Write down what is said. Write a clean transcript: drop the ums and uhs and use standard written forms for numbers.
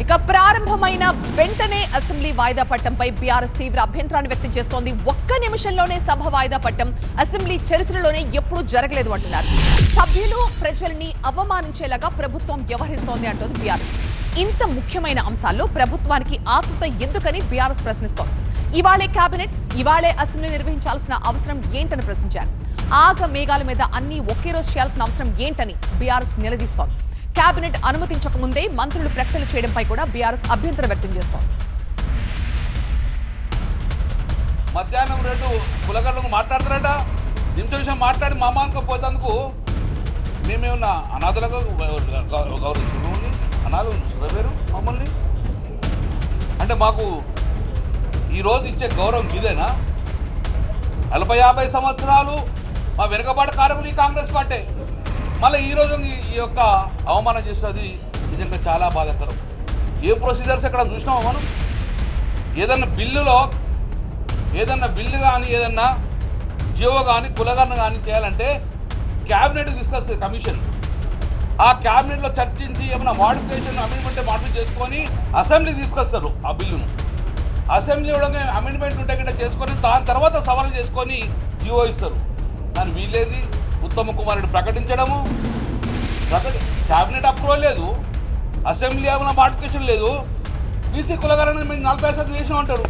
ఇక ప్రారంభమైన వెంటనే అసెంబ్లీ వాయిదా పట్టంపై బీఆర్ఎస్ తీవ్ర అభ్యంతరాన్ని వ్యక్తం చేస్తోంది. ఒక్క నిమిషంలోనే సభ వాయిదా పట్టం అసెంబ్లీ చరిత్రలోనే ఎప్పుడూ జరగలేదు అంటున్నారు. సభ్యులు ప్రజల్ని అవమానించేలాగా ప్రభుత్వం వ్యవహరిస్తోంది అంటోంది బీఆర్ఎస్. ఇంత ముఖ్యమైన అంశాల్లో ప్రభుత్వానికి ఆతృత ఎందుకని బీఆర్ఎస్ ప్రశ్నిస్తోంది. ఇవాళే కేబినెట్, ఇవాళే అసెంబ్లీ నిర్వహించాల్సిన అవసరం ఏంటని ప్రశ్నించారు. ఆగ మేఘాల మీద అన్ని ఒకే రోజు చేయాల్సిన అవసరం ఏంటని బీఆర్ఎస్ నిలదీస్తోంది. కేబినెట్ అనుమతించక ముందే మంత్రులు ప్రకటనలు చేయడంపై కూడా బీఆర్ఎస్ అభ్యంతరం వ్యక్తం చేస్తోంది. మధ్యాహ్నం 2 కులగర్లకు మాట్లాడతారట. నిమిషం మాట్లాడి మా పోతందుకు మేమేమన్నా అనాథలకు గౌరవించి అనాథలు మమ్మల్ని అంటే మాకు ఈరోజు ఇచ్చే గౌరవం ఇదేనా? 40-50 సంవత్సరాలు మా వెనుకబాటు కారకులు ఈ కాంగ్రెస్ పార్టీ మళ్ళీ ఈరోజు ఈ యొక్క అవమానం చేస్తుంది. నిజంగా చాలా బాధాకరం. ఏ ప్రొసీజర్స్ ఎక్కడ చూసినామో మనం ఏదన్నా బిల్లు కానీ ఏదన్నా జియో కానీ కులగరణ కానీ చేయాలంటే క్యాబినెట్ తీసుకొస్తుంది కమిషన్. ఆ క్యాబినెట్లో చర్చించి ఏమైనా మోడిఫికేషన్ అమెండ్మెంట్ చేసుకొని అసెంబ్లీకి తీసుకొస్తారు. ఆ బిల్లును అసెంబ్లీ కూడా అమెండ్మెంట్ ఉంటే గిట్ట చేసుకొని దాని తర్వాత సవరణ చేసుకొని జియో ఇస్తారు. కానీ వీళ్ళేది ఉత్తమ్ కుమార్ రెడ్డి ప్రకటించడము, క్యాబినెట్ అప్రూవల్ లేదు, అసెంబ్లీ ఏమైనా మోడిఫికేషన్ లేదు, బీసీ కులగరణ మేము 40% చేసినాం అంటారు.